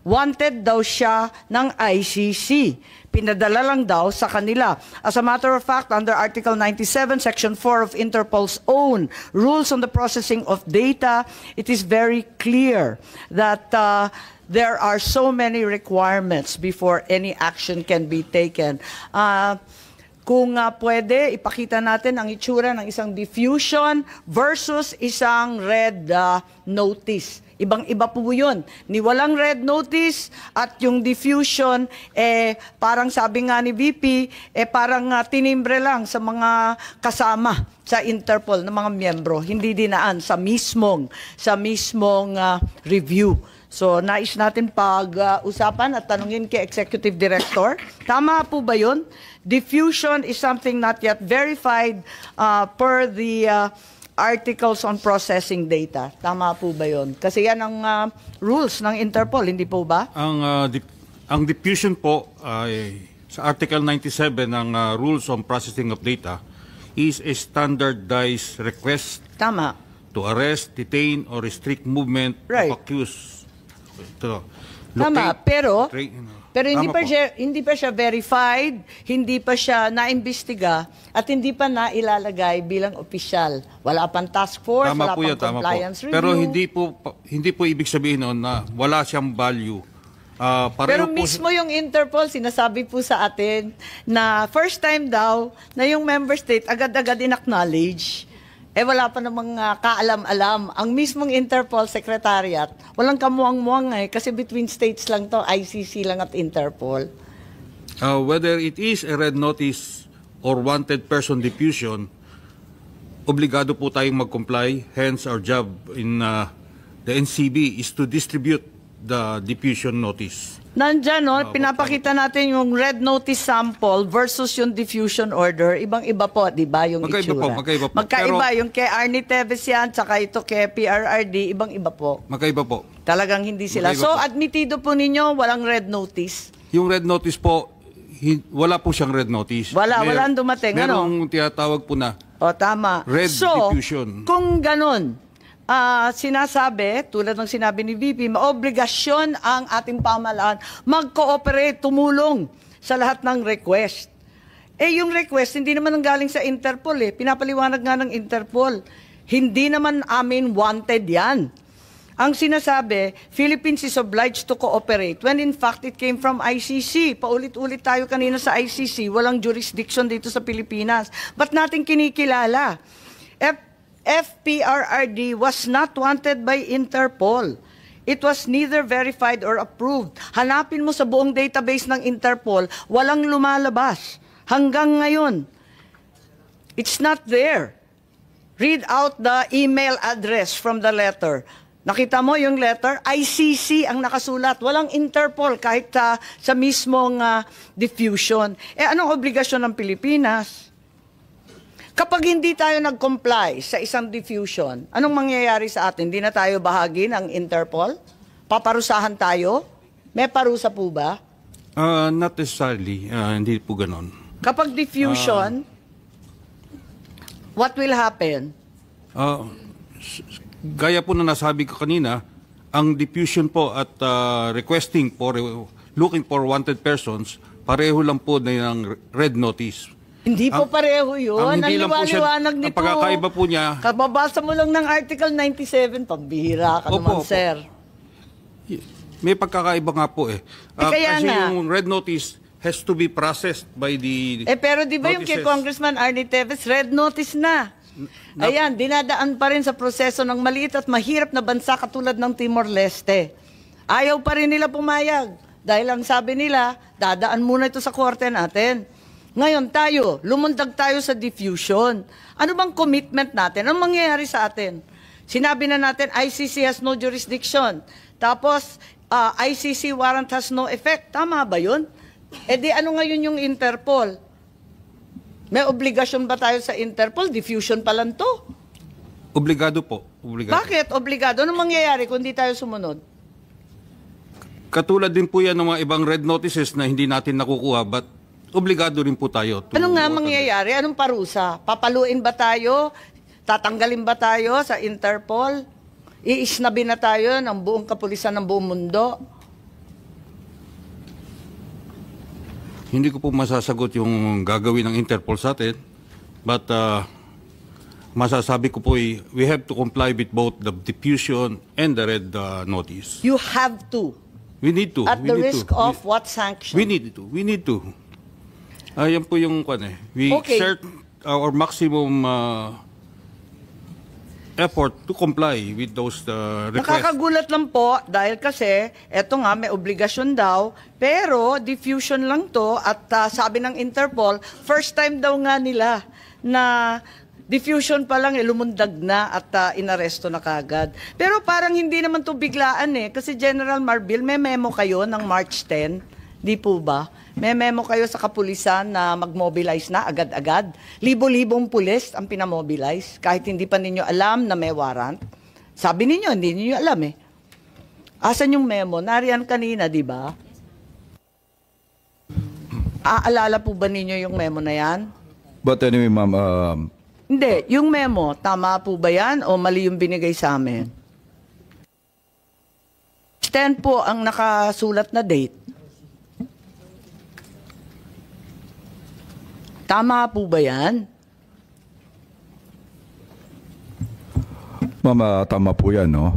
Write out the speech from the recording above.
wanted daw siya ng ICC. Pinadala lang daw sa kanila. As a matter of fact, under Article 97, Section 4 of Interpol's own rules on the processing of data, it is very clear that there are so many requirements before any action can be taken. Kung pwede, ipakita natin ang itsura ng isang diffusion versus isang red notice. Ibang-iba po yun. Ni walang red notice at yung diffusion, parang sabi nga ni VP, parang tinimbre lang sa mga kasama sa Interpol na mga miyembro. Hindi dinaan sa mismong review. So, nais natin pag-usapan at tanungin kay Executive Director. Tama po ba yun? Diffusion is something not yet verified per the articles on processing data. Tama po ba yun? Kasi yan ang rules ng Interpol, hindi po ba? Ang diffusion po sa Article 97 ng Rules on Processing of Data is a standardized request Tama. to arrest, detain, or restrict movement Right. of accused. Tama, pero Tama hindi pa siya verified, hindi pa siya naimbestiga, at hindi pa nailalagay bilang opisyal. Wala pang task force, Tama wala po pang yan, tama compliance po. review. Pero hindi po ibig sabihin noon na wala siyang value. Pero Pareho po mismo yung Interpol, sinasabi po sa atin na first time daw na yung member state agad-agad in-acknowledge. Wala pa namang kaalam-alam. Ang mismong Interpol Secretariat, walang kamuang-muang kasi between states lang to, ICC lang at Interpol. Whether it is a red notice or wanted person diffusion, obligado po tayong mag-comply. Hence, our job in the NCB is to distribute the diffusion notice. Nandyan, pinapakita natin yung red notice sample versus yung diffusion order. Ibang-iba po, di ba, yung itsura? Magkaiba po. Magkaiba, yung kay Arnie Teves yan, tsaka ito kay PRRD, ibang-iba po. Magkaiba po. Talagang hindi sila. Magkaiba So, po. admitido po ninyo, walang red notice? Yung red notice po, wala po siyang red notice. Walang dumating, merong tinatawag po na O, tama. red diffusion. Kung ganun, sinasabi, tulad ng sinabi ni VP, maobligasyon ang ating pamahalaan mag-cooperate, tumulong sa lahat ng request. Yung request, hindi naman ang galing sa Interpol Pinapaliwanag nga ng Interpol. Hindi naman amin wanted yan. Ang sinasabi, Philippines is obliged to cooperate when in fact it came from ICC. Paulit-ulit tayo kanina sa ICC, walang jurisdiction dito sa Pilipinas. Ba't natin kinikilala? FPRRD was not wanted by Interpol. It was neither verified or approved. Hanapin mo sa buong database ng Interpol, walang lumalabas. Hanggang ngayon, it's not there. Read out the email address from the letter. Nakita mo yung letter? ICC ang nakasulat. Walang Interpol kahit sa mismong diffusion. Anong obligasyon ng Pilipinas? Kapag hindi tayo nag-comply sa isang diffusion, anong mangyayari sa atin? Hindi na tayo bahagi ng Interpol? Paparusahan tayo? May parusa po ba? Not necessarily. Hindi po ganon. Kapag diffusion, what will happen? Gaya po na nasabi ko kanina, ang diffusion po at requesting for looking for wanted persons, pareho lang po na yung red notice. Hindi po pareho yun. Ang liwanag nito. Ang pagkakaiba po niya. Kababasa mo lang ng Article 97, pambihira ka naman, sir. May pagkakaiba nga po kaya kasi nga. yung red notice has to be processed by the pero di ba yung kay Congressman Arnie Teves, red notice na. Ayan, dinadaan pa rin sa proseso ng maliit at mahirap na bansa katulad ng Timor-Leste. Ayaw pa rin nila pumayag. Dahil ang sabi nila, dadaan muna ito sa korte natin. Ngayon tayo, lumundag tayo sa diffusion. Ano bang commitment natin? Anong mangyayari sa atin? Sinabi na natin, ICC has no jurisdiction. Tapos, ICC warrant has no effect. Tama ba yun? Di ano ngayon yung Interpol? May obligasyon ba tayo sa Interpol? Diffusion pa lang to. Obligado po. Obligado. Bakit obligado? Anong mangyayari kung hindi tayo sumunod? Katulad din po yan ng mga ibang red notices na hindi natin nakukuha, but obligado rin po tayo. Ano nga mangyayari? Anong parusa? Papaluin ba tayo? Tatanggalin ba tayo sa Interpol? Iisnabi na tayo ng buong kapulisan ng buong mundo? Hindi ko po masasagot yung gagawin ng Interpol sa atin. But masasabi ko po we have to comply with both the diffusion and the red notice. You have to. We need to. At we the need risk to. of what sanction? We need to. We need to. Yan po yung We Okay. exert our maximum effort to comply with those requests. Nakakagulat lang po dahil kasi eto nga may obligasyon daw pero diffusion lang to at sabi ng Interpol first time daw nga nila na diffusion pa lang lumundag na at inaresto na kagad. Pero parang hindi naman to biglaan kasi General Marbil may memo kayo ng March 10, di po ba? May memo kayo sa kapulisan na mag-mobilize na agad-agad. Libo-libong pulis ang pinamobilize kahit hindi pa ninyo alam na may warrant. Sabi ninyo, hindi ninyo alam Asan yung memo? Nariyan kanina, di ba? Aalala po ba ninyo yung memo na yan? But anyway, ma'am, Hindi, yung memo, tama po ba yan o mali yung binigay sa amin? 10 po ang nakasulat na date. Tama po ba yan? ma'am, tama po yan, no?